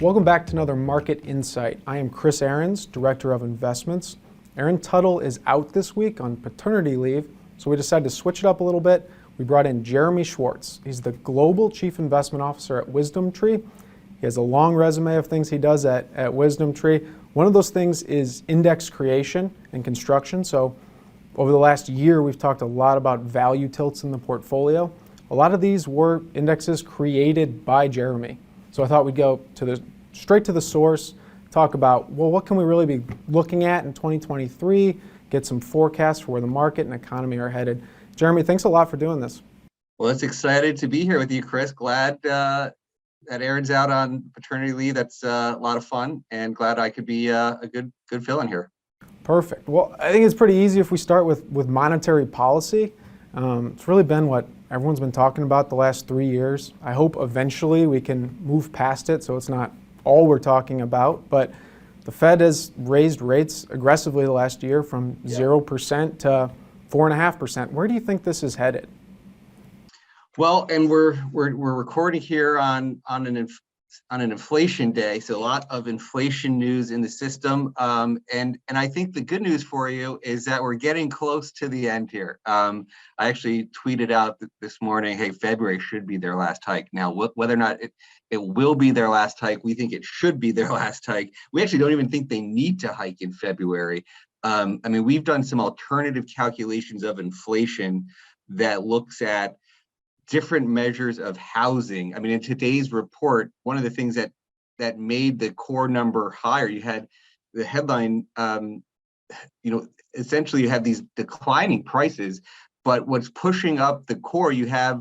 Welcome back to another Market Insight. I am Chris Ahrens, Director of Investments. Erin Tuttle is out this week on paternity leave, so we decided to switch it up a little bit. We brought in Jeremy Schwartz. He's the Global Chief Investment Officer at WisdomTree. He has a long resume of things he does at WisdomTree. One of those things is index creation and construction. So over the last year, we've talked a lot about value tilts in the portfolio. A lot of these were indexes created by Jeremy. So I thought we'd go straight to the source, talk about, well, what can we really be looking at in 2023, get some forecasts for where the market and economy are headed. Jeremy, thanks a lot for doing this. Well, it's excited to be here with you, Chris. Glad that Erin's out on paternity leave. That's a lot of fun, and glad I could be a good fill-in here. Perfect. Well, I think it's pretty easy if we start with monetary policy. It's really been what everyone's been talking about the last 3 years. I hope eventually we can move past it so it's not all we're talking about. But the Fed has raised rates aggressively the last year from 0% to 4.5%. Where do you think this is headed? Well, and we're recording here on an inflation day, so a lot of inflation news in the system. And I think the good news for you is that we're getting close to the end here. I actually tweeted out this morning, hey, February should be their last hike. Now, whether or not it will be their last hike, we think it should be their last hike. We actually don't even think they need to hike in February. I mean, we've done some alternative calculations of inflation that looks at different measures of housing. I mean, in today's report, one of the things that made the core number higher, you had the headline, essentially you have these declining prices, but what's pushing up the core, you have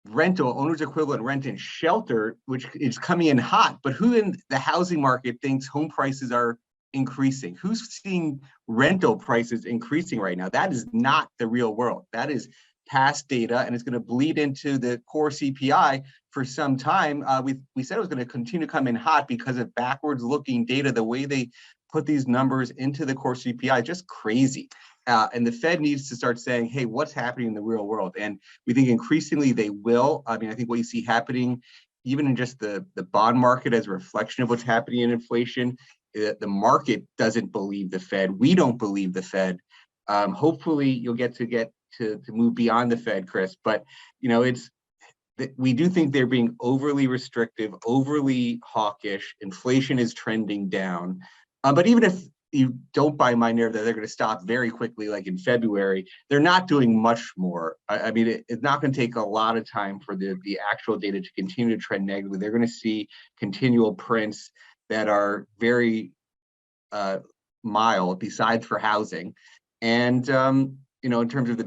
rental, owner's equivalent rent and shelter, which is coming in hot. But who in the housing market thinks home prices are increasing? Who's seeing rental prices increasing right now? That is not the real world. That is past data, and it's going to bleed into the core CPI for some time. We said it was going to continue to come in hot because of backwards looking data. The way they put these numbers into the core CPI is just crazy. And the Fed needs to start saying, hey, what's happening in the real world? And we think increasingly they will. I mean, I think what you see happening, even in just the bond market as a reflection of what's happening in inflation, the market doesn't believe the Fed. We don't believe the Fed. Hopefully you'll get to move beyond the Fed, Chris, but we do think they're being overly restrictive, overly hawkish. Inflation is trending down. But even if you don't buy my narrative that they're going to stop very quickly, like in February, they're not doing much more. I mean, it's not going to take a lot of time for the actual data to continue to trend negatively. They're going to see continual prints that are very mild, besides for housing. And in terms of the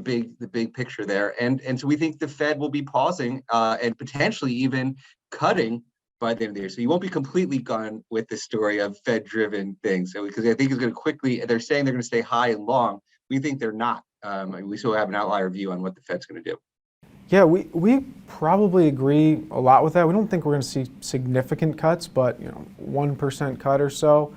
big picture there. And so we think the Fed will be pausing and potentially even cutting by the end of the year. So you won't be completely gone with the story of Fed-driven things. So, because I think it's going to quickly, they're saying they're going to stay high and long. We think they're not. We still have an outlier view on what the Fed's going to do. Yeah, we probably agree a lot with that. We don't think we're going to see significant cuts, but 1% cut or so,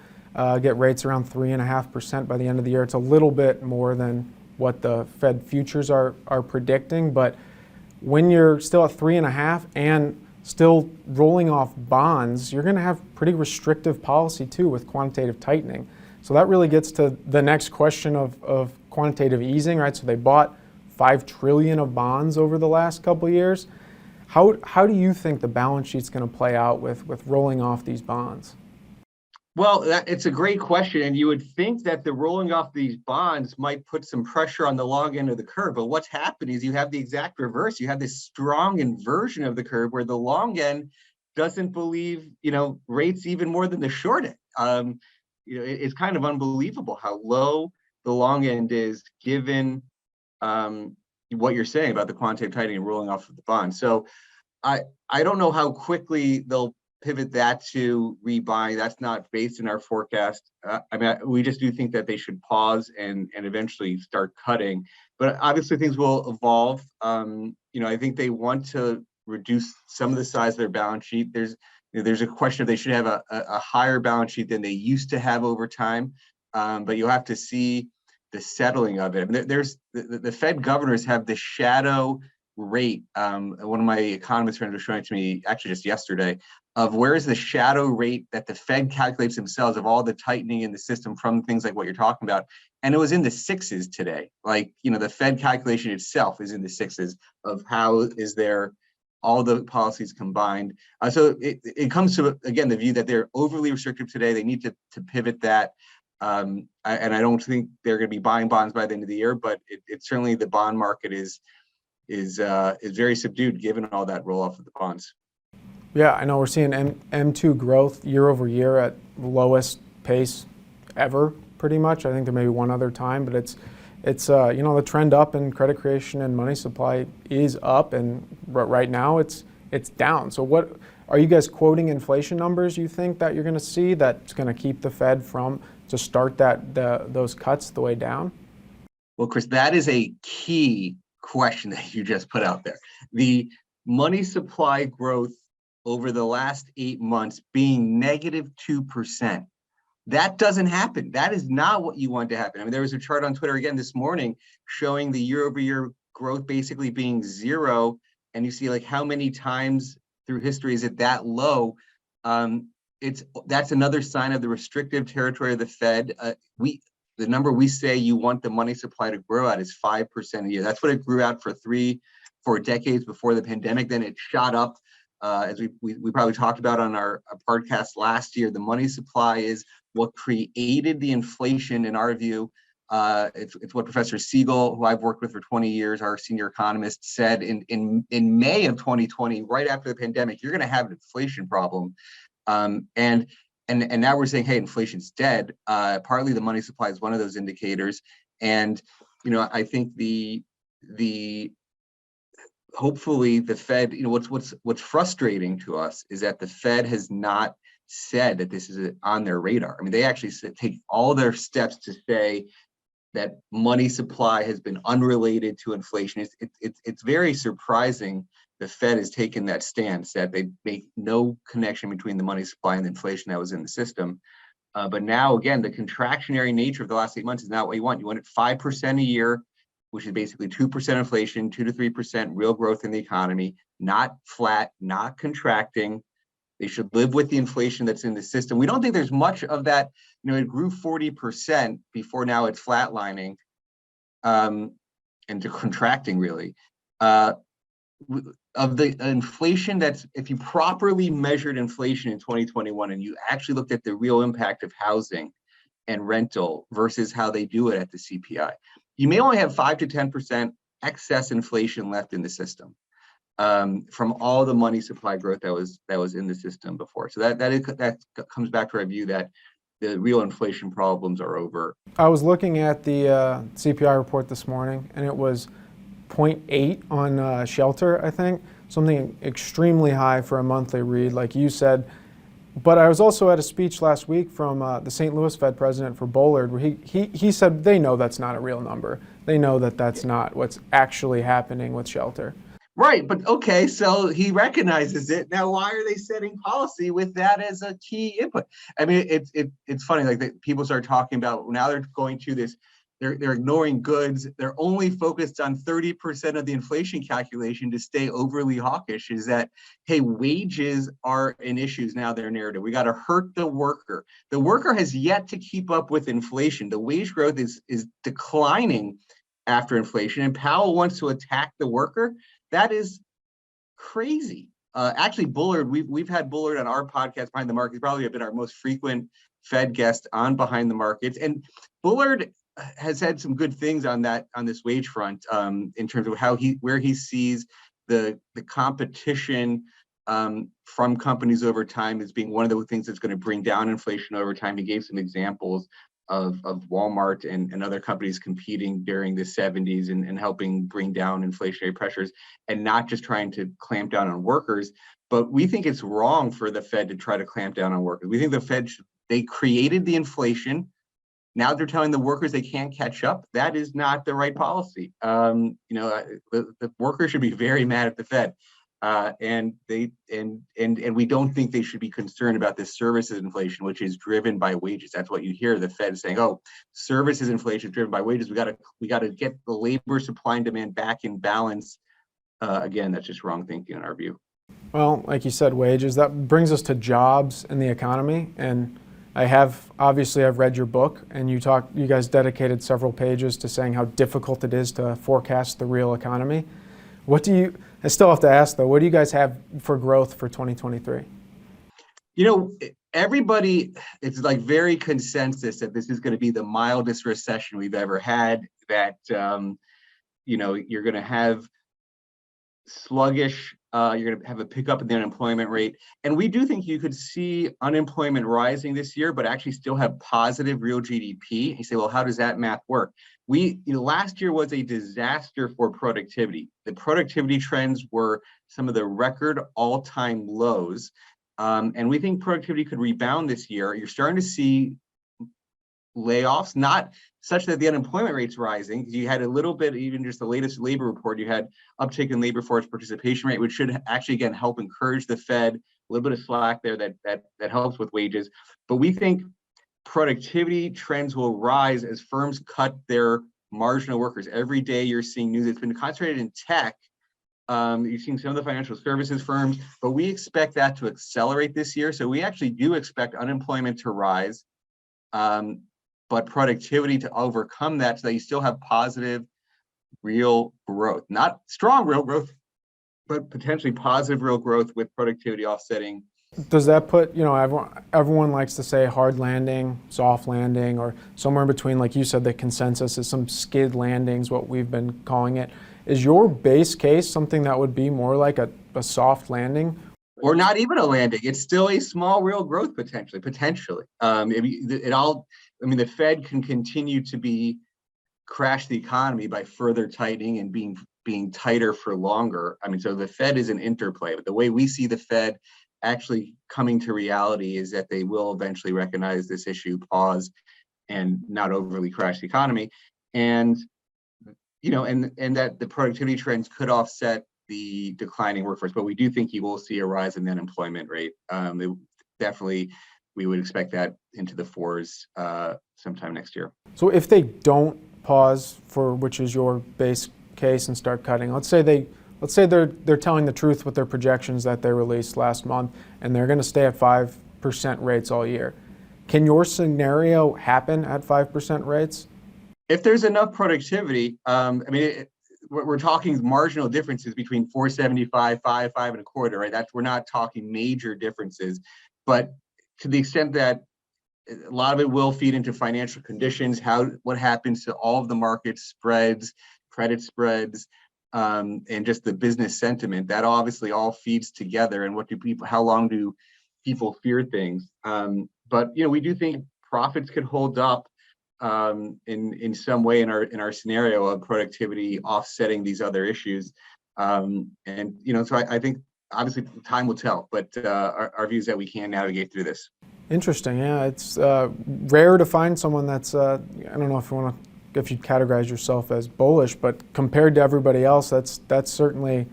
get rates around 3.5% by the end of the year. It's a little bit more than what the Fed futures are predicting, but when you're still at 3.5 and still rolling off bonds, you're going to have pretty restrictive policy too with quantitative tightening. So that really gets to the next question of quantitative easing, right? So they bought $5 trillion of bonds over the last couple of years. How do you think the balance sheet's going to play out with rolling off these bonds? Well, it's a great question, and you would think that the rolling off these bonds might put some pressure on the long end of the curve, but what's happened is you have the exact reverse. You have this strong inversion of the curve where the long end doesn't believe, rates even more than the short end. It's kind of unbelievable how low the long end is given what you're saying about the quantitative tightening and rolling off of the bond. So I don't know how quickly they'll pivot that to rebuying. That's not based in our forecast. We just do think that they should pause and eventually start cutting. But obviously things will evolve. I think they want to reduce some of the size of their balance sheet. There's a question if they should have a higher balance sheet than they used to have over time. But you'll have to see the settling of it. I mean, there's the Fed governors have the shadow rate. One of my economist friends was showing it to me actually just yesterday of where is the shadow rate that the Fed calculates themselves of all the tightening in the system from things like what you're talking about. And it was in the sixes today. Like, the Fed calculation itself is in the sixes of how is there all the policies combined. So it comes to, again, the view that they're overly restrictive today. They need to pivot that. And I don't think they're going to be buying bonds by the end of the year, but it certainly, the bond market is very subdued given all that roll off of the bonds. Yeah, I know we're seeing M2 growth year over year at the lowest pace ever, pretty much. I think there may be one other time, but it's the trend up in credit creation and money supply is up, and right now it's down. So what are you guys quoting inflation numbers you think that you're going to see that's going to keep the Fed from to start those cuts the way down? Well, Chris, that is a key question that you just put out there. The money supply growth over the last 8 months being -2%. That doesn't happen. That is not what you want to happen. I mean, there was a chart on Twitter again this morning showing the year-over-year growth basically being 0. And you see like how many times through history is it that low? That's another sign of the restrictive territory of the Fed. The number we say you want the money supply to grow at is 5% a year. That's what it grew at for 4 decades before the pandemic. Then it shot up. As we probably talked about on our podcast last year, the money supply is what created the inflation in our view. It's what Professor Siegel, who I've worked with for 20 years, our senior economist, said in May of 2020, right after the pandemic, you're going to have an inflation problem. And now we're saying, hey, inflation's dead. Partly the money supply is one of those indicators. And I think hopefully the Fed, what's frustrating to us is that the Fed has not said that this is on their radar. I mean, they actually take all their steps to say that money supply has been unrelated to inflation. It's very surprising the Fed has taken that stance that they make no connection between the money supply and the inflation that was in the system. But now, again, the contractionary nature of the last 8 months is not what you want. You want it 5% a year, which is basically 2% inflation, 2 to 3% real growth in the economy, not flat, not contracting. They should live with the inflation that's in the system. We don't think there's much of that. It grew 40% before now it's flatlining and contracting really. Of the inflation that's, if you properly measured inflation in 2021 and you actually looked at the real impact of housing and rental versus how they do it at the CPI, you may only have 5 to 10% excess inflation left in the system from all the money supply growth that was in the system before. So that comes back to our view that the real inflation problems are over. I was looking at the CPI report this morning, and it was 0.8 on shelter, I think, something extremely high for a monthly read, like you said. But I was also at a speech last week from the St. Louis Fed president for Bullard, where he said they know that's not a real number. They know that that's not what's actually happening with shelter. Right, but okay, so he recognizes it. Now, why are they setting policy with that as a key input? I mean, it's funny, like people start talking about, now they're going to this, they're ignoring goods. They're only focused on 30% of the inflation calculation to stay overly hawkish, is that, hey, wages are an issue now, their narrative. We got to hurt the worker. The worker has yet to keep up with inflation. The wage growth is declining after inflation, and Powell wants to attack the worker. That is crazy. Actually, Bullard, we've had Bullard on our podcast, Behind the Markets, probably have been our most frequent Fed guest on Behind the Markets. And Bullard has had some good things on this wage front in terms of where he sees the competition from companies over time as being one of the things that's going to bring down inflation over time. He gave some examples of Walmart and other companies competing during the 70s and helping bring down inflationary pressures, and not just trying to clamp down on workers. But we think it's wrong for the Fed to try to clamp down on workers. We think the Fed, they created the inflation. Now they're telling the workers they can't catch up. That is not the right policy. The workers should be very mad at the Fed. And we don't think they should be concerned about this services inflation, which is driven by wages. That's what you hear the Fed saying. Oh, services inflation is driven by wages. We got to get the labor supply and demand back in balance. Again, that's just wrong thinking in our view. Well, like you said, wages, that brings us to jobs and the economy. And obviously I've read your book, and you guys dedicated several pages to saying how difficult it is to forecast the real economy. I still have to ask though, what do you guys have for growth for 2023? You know, everybody, it's like very consensus that this is going to be the mildest recession we've ever had, that, you're going to have sluggish, you're going to have a pickup in the unemployment rate. And we do think you could see unemployment rising this year, but actually still have positive real GDP. You say, well, how does that math work? Last year was a disaster for productivity. The productivity trends were some of the record all-time lows. And we think productivity could rebound this year. You're starting to see layoffs, not such that the unemployment rate's rising. You had a little bit, even just the latest labor report, you had uptick in labor force participation rate, which should actually, again, help encourage the Fed. A little bit of slack there that helps with wages. But we think productivity trends will rise as firms cut their marginal workers. Every day you're seeing news that's been concentrated in tech. You've seen some of the financial services firms, but we expect that to accelerate this year. So we actually do expect unemployment to rise, but productivity to overcome that, so that you still have positive real growth. Not strong real growth, but potentially positive real growth with productivity offsetting. Does that put, everyone likes to say hard landing, soft landing, or somewhere in between, like you said, the consensus is some skid landings, what we've been calling it. Is your base case something that would be more like a soft landing? Or not even a landing? It's still a small real growth potentially. The Fed can continue to crash the economy by further tightening and being tighter for longer. So the Fed is an interplay, but the way we see the Fed actually coming to reality is that they will eventually recognize this issue, pause, and not overly crash the economy. And that the productivity trends could offset the declining workforce, but we do think you will see a rise in the unemployment rate. We would expect that into the fours sometime next year. So if they don't pause, which is your base case, and start cutting, let's say they're telling the truth with their projections that they released last month, and they're going to stay at 5% rates all year. Can your scenario happen at 5% rates? If there's enough productivity, we're talking marginal differences between 475, 5 and a quarter, right? We're not talking major differences, but to the extent that a lot of it will feed into financial conditions, what happens to all of the market spreads, credit spreads, and just the business sentiment, that obviously all feeds together. And how long do people fear things? But we do think profits could hold up in some way in our scenario of productivity offsetting these other issues. So I think obviously time will tell, but our view is that we can navigate through this. Interesting. Yeah, it's rare to find someone that's I don't know if you categorize yourself as bullish, but compared to everybody else, that's certainly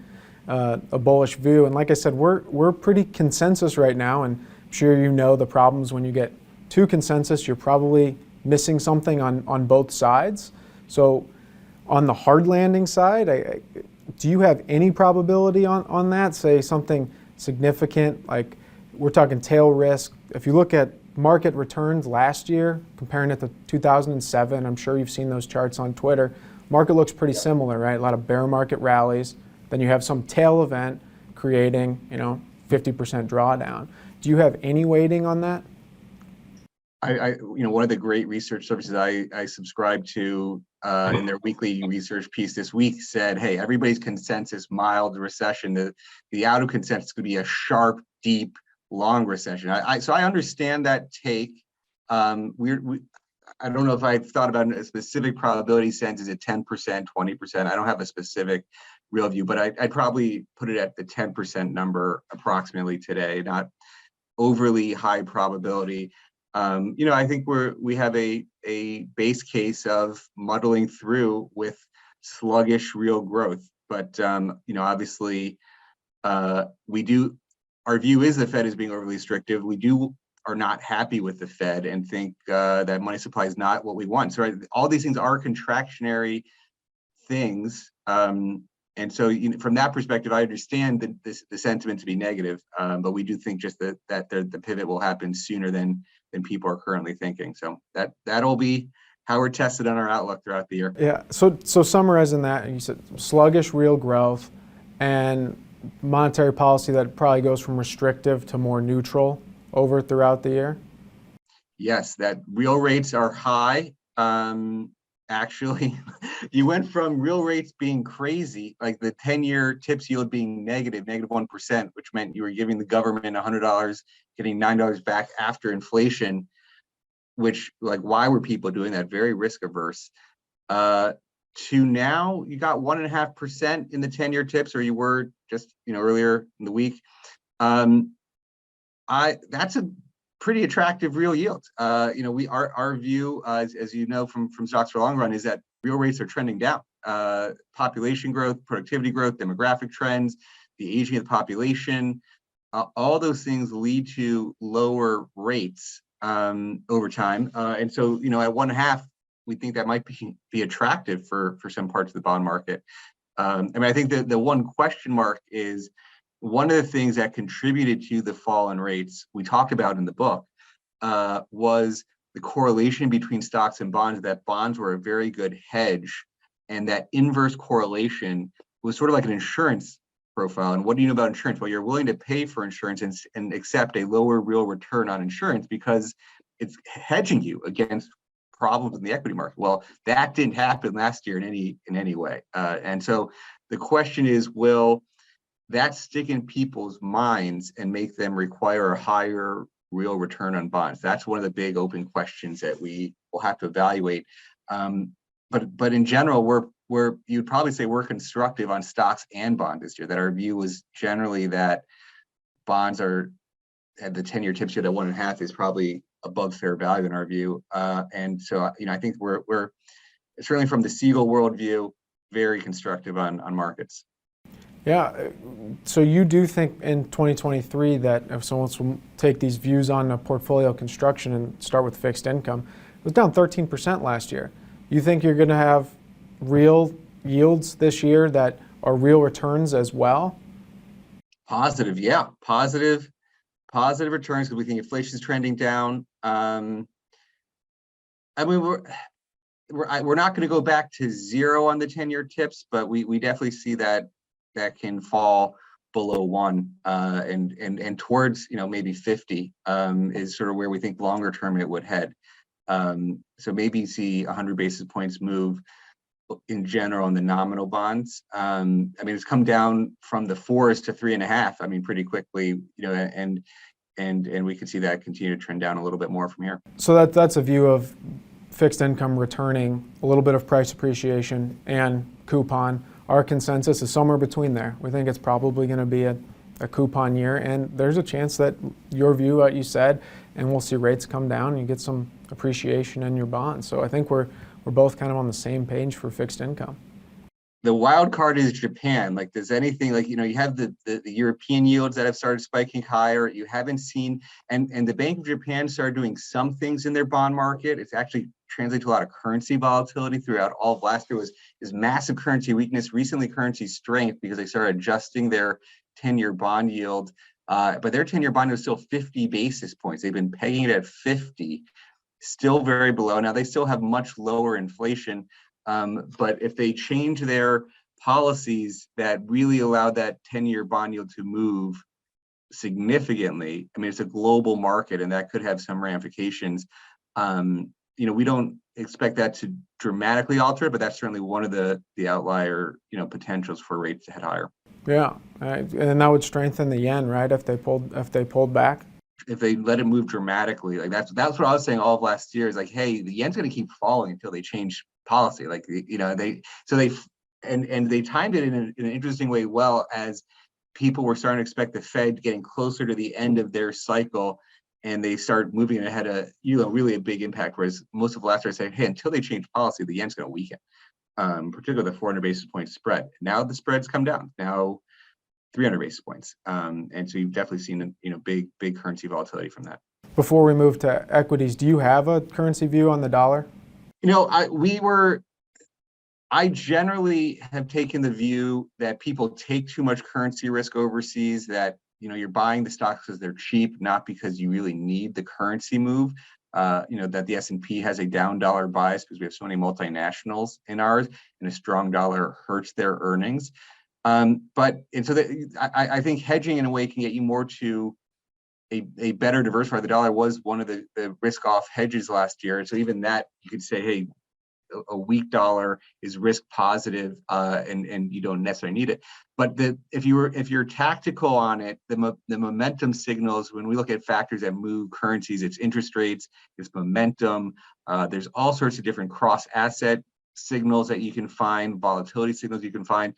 a bullish view. And like I said, we're pretty consensus right now, and I'm sure the problems when you get too consensus, you're probably missing something on both sides. So on the hard landing side, do you have any probability on that? Say something significant, like we're talking tail risk. If you look at market returns last year, comparing it to 2007, I'm sure you've seen those charts on Twitter. Market looks pretty similar, right? A lot of bear market rallies. Then you have some tail event creating, 50% drawdown. Do you have any weighting on that? One of the great research services I subscribe to in their weekly research piece this week said, hey, everybody's consensus, mild recession. The out of consensus could be a sharp, deep, long recession. So I understand that take. I don't know if I've thought about a specific probability sense. Is it 10%, 20%? I don't have a specific real view, but I'd probably put it at the 10% number approximately today, not overly high probability. I think we have a base case of muddling through with sluggish real growth, but obviously our view is the Fed is being overly restrictive. We are not happy with the Fed and think that money supply is not what we want. So all these things are contractionary things, And so from that perspective, I understand the sentiment to be negative, but we do think just that the pivot will happen sooner than people are currently thinking. So that'll be how we're tested on our outlook throughout the year. Yeah. So summarizing that, you said sluggish real growth and monetary policy that probably goes from restrictive to more neutral throughout the year. Yes, that real rates are high. Actually, you went from real rates being crazy, like the 10-year TIPS yield being negative 1%, which meant you were giving the government $100, getting $9 back after inflation, which, like, why were people doing that? Very risk averse. To now, you got 1.5% in the 10-year TIPS, or you were just, earlier in the week. That's a pretty attractive real yield. Our view, as you know from Stocks for Long Run, is that real rates are trending down. Population growth, productivity growth, demographic trends, the aging of the population, all those things lead to lower rates over time. And so, at 1.5, we think that might be attractive for some parts of the bond market. I think that the one question mark is, one of the things that contributed to the fall in rates we talked about in the book was the correlation between stocks and bonds, that bonds were a very good hedge, and that inverse correlation was sort of like an insurance profile. And what do you know about insurance? Well, you're willing to pay for insurance and accept a lower real return on insurance because it's hedging you against problems in the equity market. Well, that didn't happen last year in any way. And so the question is, will that stick in people's minds and make them require a higher real return on bonds? That's one of the big open questions that we will have to evaluate. But in general, you'd probably say we're constructive on stocks and bonds this year. That our view was generally that bonds are at the 10-year TIPS yield at 1.5 is probably above fair value in our view. And so I think we're certainly, from the Siegel worldview, very constructive on markets. Yeah, so you do think in 2023 that if someone will take these views on a portfolio construction and start with fixed income, it was down 13% last year. You think you're going to have real yields this year that are real returns as well? Positive, yeah, positive returns, because we think inflation is trending down. We're not going to go back to zero on the 10-year TIPS, but we definitely see that can fall below 1 and towards maybe 50 is sort of where we think longer term it would head. So maybe see 100 basis points move in general in the nominal bonds. It's come down from the 4s to 3.5. Pretty quickly, and we could see that continue to trend down a little bit more from here. So that's a view of fixed income returning a little bit of price appreciation and coupon. Our consensus is somewhere between there. We think it's probably going to be a coupon year, and there's a chance that your view, what you said, and we'll see rates come down and you get some appreciation in your bonds. So I think we're both kind of on the same page for fixed income. The wild card is Japan. Like, does anything, you have the European yields that have started spiking higher. You haven't seen, and the Bank of Japan started doing some things in their bond market. It's actually translated to a lot of currency volatility throughout all of last year. Was massive currency weakness, recently currency strength, because they started adjusting their 10-year bond yield. But their 10-year bond is still 50 basis points. They've been pegging it at 50, still very below. Now they still have much lower inflation. But if they change their policies that really allow that 10-year bond yield to move significantly, it's a global market, and that could have some ramifications. We don't expect that to dramatically alter it, but that's certainly one of the outlier, potentials for rates to head higher. Yeah, and that would strengthen the yen, right? If they pulled back. If they let it move dramatically, that's what I was saying all of last year. Is like, hey, the yen's going to keep falling until they change policy. They timed it in an interesting way. Well, as people were starting to expect the Fed getting closer to the end of their cycle, and they start moving ahead of really a big impact. Whereas most of last year saying, hey, until they change policy, the yen's going to weaken, particularly the 400 basis point spread. Now the spreads come down. Now 300 basis points, and so you've definitely seen big currency volatility from that. Before we move to equities, do you have a currency view on the dollar? I generally have taken the view that people take too much currency risk overseas, that you're buying the stocks because they're cheap, not because you really need the currency move. That the S&P has a down dollar bias because we have so many multinationals in ours, and a strong dollar hurts their earnings. I think hedging in a way can get you more to a better diversified. The dollar was one of the risk off hedges last year. And so even that, you could say, hey, a weak dollar is risk positive, and you don't necessarily need it. But if you're tactical on it, the momentum signals, when we look at factors that move currencies, it's interest rates, it's momentum. There's all sorts of different cross asset signals that you can find, volatility signals you can find.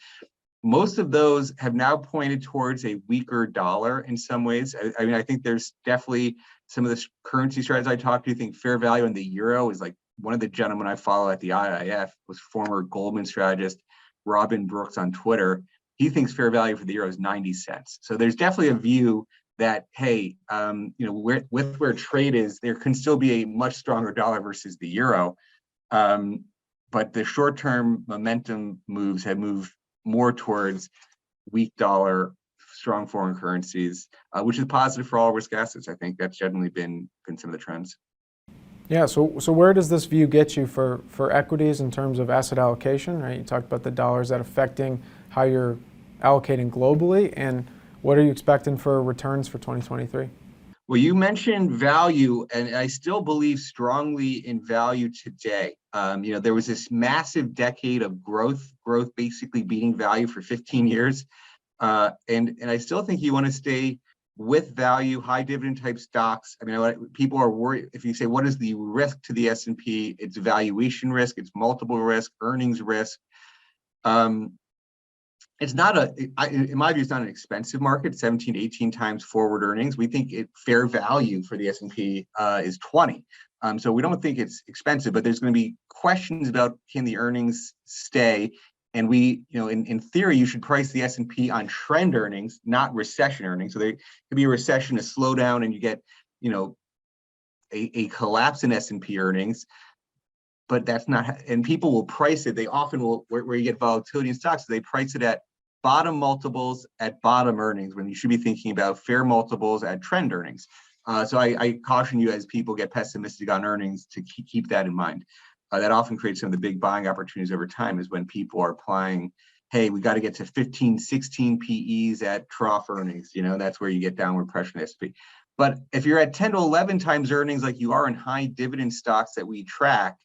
Most of those have now pointed towards a weaker dollar in some ways. I think there's definitely some of the currency strategies I talked to. I think fair value in the euro is like, one of the gentlemen I follow at the IIF was former Goldman strategist Robin Brooks on Twitter. He thinks fair value for the euro is 90 cents. So there's definitely a view that, hey, with where trade is, there can still be a much stronger dollar versus the euro. But the short-term momentum moves have moved more towards weak dollar, strong foreign currencies, which is positive for all risk assets. I think that's generally been some of the trends. Yeah, so where does this view get you for equities in terms of asset allocation, right? You talked about the dollars that affecting how you're allocating globally, and what are you expecting for returns for 2023? Well, you mentioned value, and I still believe strongly in value today. There was this massive decade of growth basically beating value for 15 years. And I still think you want to stay with value, high dividend type stocks. I mean, people are worried. If you say, what is the risk to the S&P? It's valuation risk, it's multiple risk, earnings risk. It's not in my view, it's not an expensive market, 17 to 18 times forward earnings. We think fair value for the S&P is 20. So we don't think it's expensive, but there's going to be questions about, can the earnings stay? And we, in theory, you should price the S&P on trend earnings, not recession earnings. So there could be a recession, a slowdown, and you get, a collapse in S&P earnings. But that's not, and people will price it. They often will, where you get volatility in stocks, they price it at bottom multiples at bottom earnings, when you should be thinking about fair multiples at trend earnings. So I caution you, as people get pessimistic on earnings, to keep that in mind. That often creates some of the big buying opportunities over time, is when people are applying, hey, we got to get to 15, 16 PEs at trough earnings. That's where you get downward pressure in the S&P. But if you're at 10 to 11 times earnings, like you are in high dividend stocks that we track,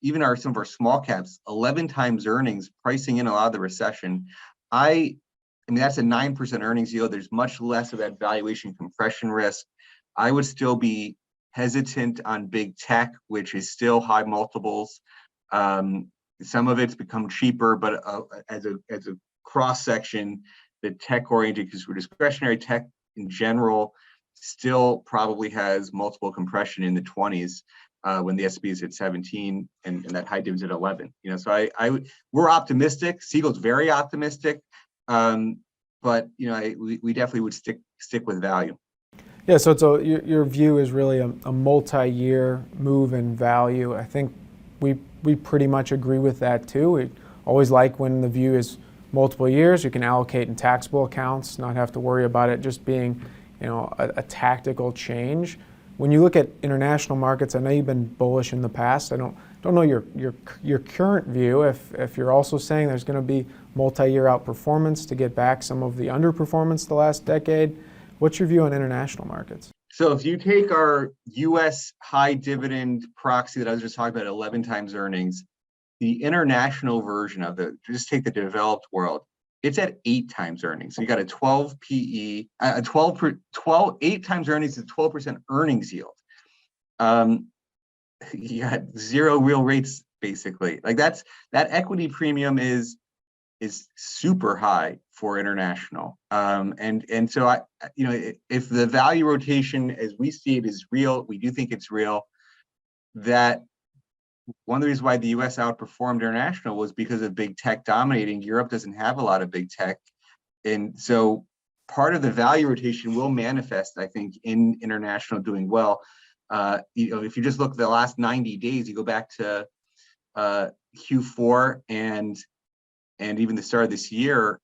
even some of our small caps, 11 times earnings, pricing in a lot of the recession. I mean, that's a 9% earnings yield. There's much less of that valuation compression risk. I would still be hesitant on big tech, which is still high multiples. Some of it's become cheaper, but as a cross section, the tech oriented consumer discretionary tech in general still probably has multiple compression in the 20s, when the S&P is at 17 and that high div's at 11. So we're optimistic. Siegel's very optimistic, but we definitely would stick with value. Yeah, so your view is really a multi-year move in value. I think we pretty much agree with that too. We always like when the view is multiple years. You can allocate in taxable accounts, not have to worry about it just being, a tactical change. When you look at international markets, I know you've been bullish in the past. I don't know your current view. If you're also saying there's going to be multi-year outperformance to get back some of the underperformance the last decade. What's your view on international markets? So if you take our U.S. high dividend proxy that I was just talking about, 11 times earnings, the international version of it, just take the developed world, it's at 8 times earnings. So you got a 12 PE, 8 times earnings is 12% earnings yield. You got zero real rates, basically. Like that equity premium is super high for international. And so if the value rotation as we see it is real, we do think it's real, that one of the reasons why the US outperformed international was because of big tech dominating. Europe doesn't have a lot of big tech. And so part of the value rotation will manifest, I think, in international doing well. If you just look at the last 90 days, you go back to Q4 and even the start of this year,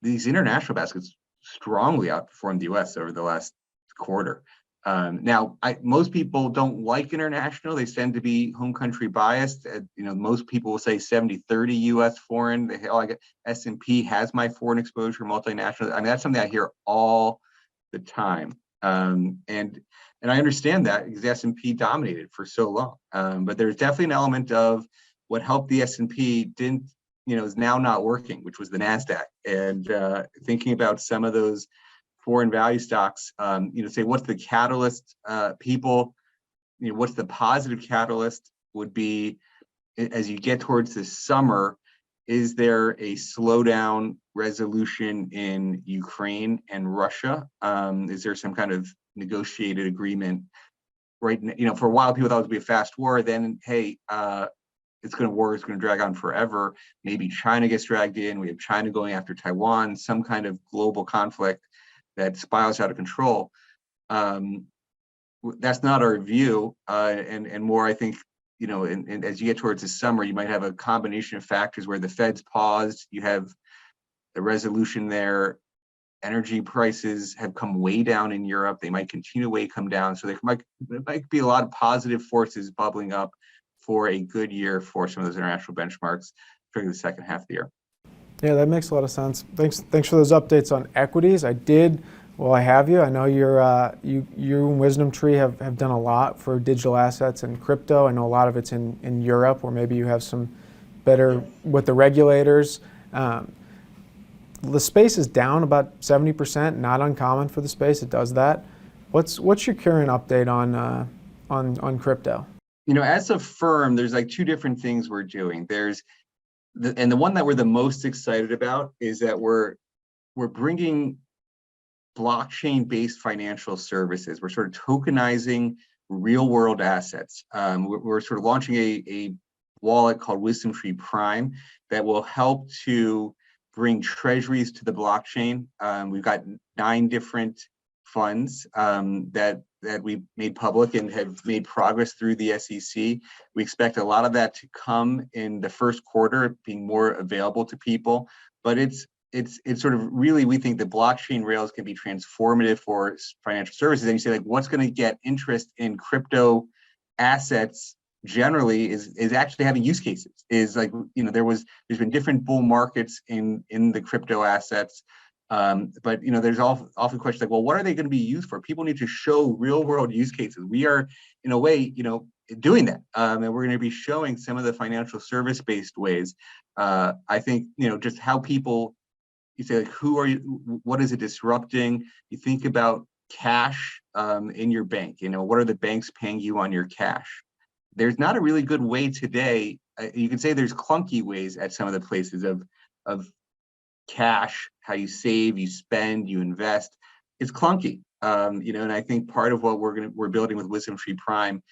these international baskets strongly outperformed the U.S. over the last quarter. Now, most people don't like international. They tend to be home country biased. Most people will say 70-30 U.S. foreign. They say, oh, I get S&P has my foreign exposure, multinational. I mean, that's something I hear all the time. And I understand that because the S&P dominated for so long. But there's definitely an element of what helped the S&P didn't, is now not working, which was the NASDAQ. And thinking about some of those foreign value stocks, say what's the catalyst, what's the positive catalyst would be as you get towards the summer. Is there a slowdown resolution in Ukraine and Russia? Is there some kind of negotiated agreement right now? For a while, people thought it would be a fast war. Then, hey, it's going to drag on forever. Maybe China gets dragged in. We have China going after Taiwan, some kind of global conflict that spirals out of control. That's not our view, and more, I think, and as you get towards the summer, you might have a combination of factors where the Fed's paused, you have the resolution there, energy prices have come way down in Europe, they might continue to come down, so there might be a lot of positive forces bubbling up for a good year for some of those international benchmarks during the second half of the year. Yeah, that makes a lot of sense. Thanks for those updates on equities. Well, I have you. I know you and WisdomTree have done a lot for digital assets and crypto. I know a lot of it's in Europe, where maybe you have some better with the regulators. The space is down about 70%. Not uncommon for the space. It does that. What's your current update on crypto? As a firm, there's like two different things we're doing. There's the one that we're the most excited about is that we're bringing blockchain-based financial services. We're sort of tokenizing real-world assets. We're sort of launching a wallet called WisdomTree Prime that will help to bring treasuries to the blockchain. We've got 9 different funds that we made public and have made progress through the SEC. We expect a lot of that to come in the first quarter, being more available to people. But it's sort of really, we think the blockchain rails can be transformative for financial services. And you say, like, what's going to get interest in crypto assets generally is actually having use cases. Is like, there's been different bull markets in the crypto assets. But there's often questions like, well, what are they going to be used for? People need to show real world use cases. We are, in a way, doing that, and we're going to be showing some of the financial service based ways. I think just how people, you say, like, who are you? What is it disrupting? You think about cash in your bank. What are the banks paying you on your cash? There's not a really good way today. You can say there's clunky ways at some of the places of cash, how you save, you spend, you invest. It's clunky, and I think part of what we're building with WisdomTree Prime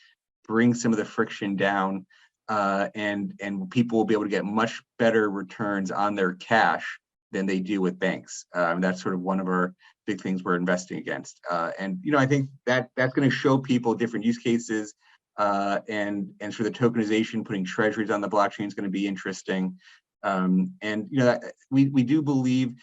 brings some of the friction down, and people will be able to get much better returns on their cash than they do with banks. That's sort of one of our big things we're investing against. And I think that's going to show people different use cases, and for the tokenization, putting treasuries on the blockchain is going to be interesting. And we do believe,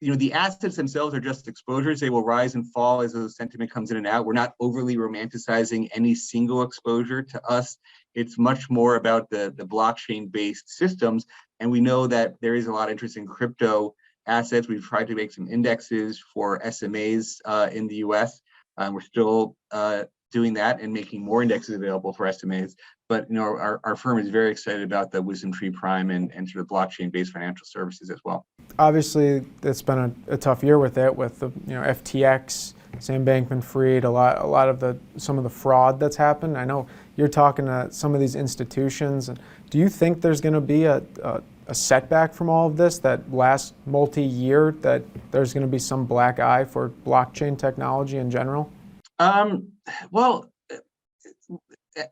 the assets themselves are just exposures. They will rise and fall as the sentiment comes in and out. We're not overly romanticizing any single exposure. To us, it's much more about the blockchain-based systems. And we know that there is a lot of interest in crypto assets. We've tried to make some indexes for SMAs in the US. We're still doing that and making more indexes available for SMAs. But our firm is very excited about the WisdomTree Prime and sort of blockchain-based financial services as well. Obviously, it's been a tough year with it, with the FTX, Sam Bankman-Fried, a lot of some of the fraud that's happened. I know you're talking to some of these institutions. Do you think there's going to be a setback from all of this that lasts multi-year? That there's going to be some black eye for blockchain technology in general? Well,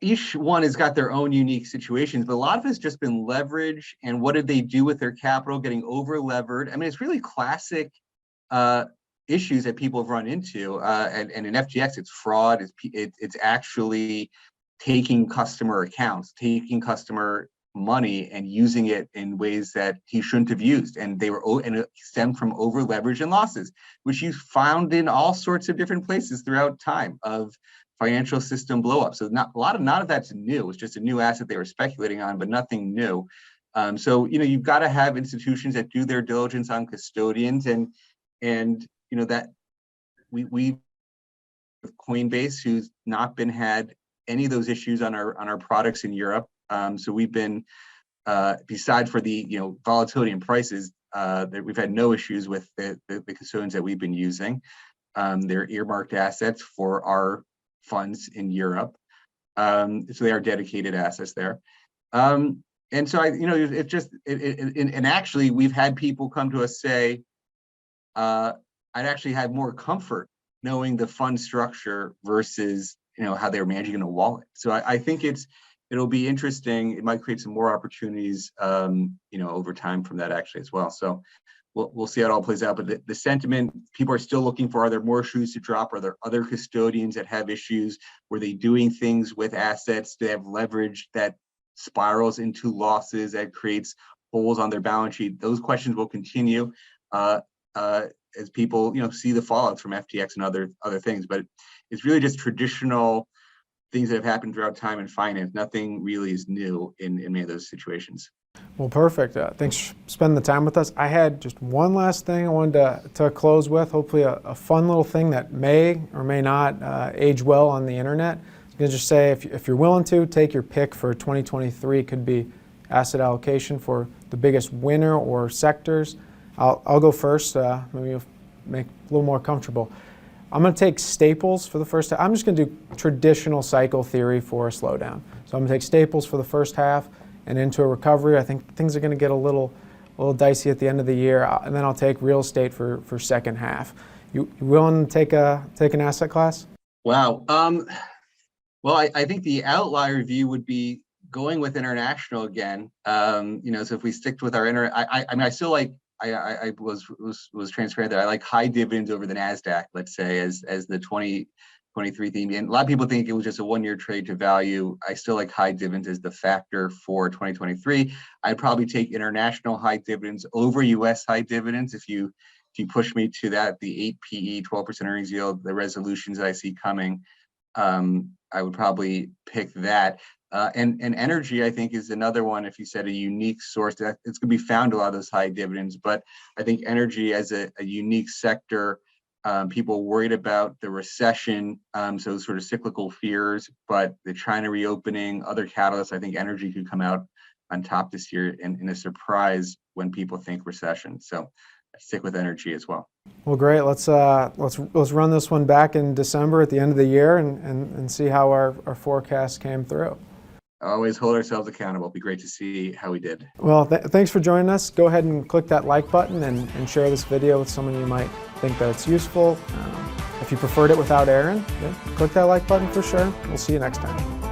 each one has got their own unique situations, but a lot of it's just been leverage and what did they do with their capital, getting over levered. I mean, it's really classic issues that people have run into. And in FTX, it's fraud. It's actually taking customer accounts, taking customer money and using it in ways that he shouldn't have used. And and it stemmed from over leverage and losses, which you found in all sorts of different places throughout time of financial system blow up. So none of that's new. It's just a new asset they were speculating on, but nothing new. So, you've got to have institutions that do their diligence on custodians and that we Coinbase, who's not had any of those issues on our products in Europe. So we've been, besides for the volatility in prices, that we've had no issues with the custodians that we've been using. They're earmarked assets for our funds in Europe, so they are dedicated assets there. And so it's just and actually we've had people come to us say, I'd actually had more comfort knowing the fund structure versus how they're managing in a wallet. So I think it'll be interesting. It might create some more opportunities, over time from that actually as well. So we'll see how it all plays out. But the sentiment, people are still looking for, are there more shoes to drop? Are there other custodians that have issues? Were they doing things with assets that have leverage that spirals into losses, that creates holes on their balance sheet? Those questions will continue as people see the fallout from FTX and other things. But it's really just traditional things that have happened throughout time in finance. Nothing really is new in many of those situations. Well, perfect. Thanks for spending the time with us. I had just one last thing I wanted to close with, hopefully a fun little thing that may or may not age well on the internet. I'm going to just say, if you're willing to, take your pick for 2023. Could be asset allocation for the biggest winner or sectors. I'll go first. Maybe you'll make it a little more comfortable. I'm going to take staples for the first half. I'm just going to do traditional cycle theory for a slowdown. So I'm going to take staples for the first half and into a recovery. I think things are going to get a little dicey at the end of the year, and then I'll take real estate for second half. You willing to take an asset class? Wow. Well, I think the outlier view would be going with international again. So if we stick with our I still like. I was transparent that I like high dividends over the NASDAQ, let's say, as the 2023 theme. And a lot of people think it was just a one-year trade to value. I still like high dividends as the factor for 2023. I'd probably take international high dividends over US high dividends. If you push me to that, the 8 PE, 12% earnings yield, the resolutions that I see coming, I would probably pick that. And energy, I think, is another one. If you said a unique source, that it's going to be found a lot of those high dividends. But I think energy as a unique sector, people worried about the recession, so sort of cyclical fears, but the China reopening, other catalysts. I think energy could come out on top this year in a surprise when people think recession. So I stick with energy as well. Well, great. Let's run this one back in December at the end of the year and see how our forecast came through. Always hold ourselves accountable. It'd be great to see how we did. Well, thanks for joining us. Go ahead and click that like button and share this video with someone you might think that it's useful. If you preferred it without Aaron, click that like button for sure. We'll see you next time.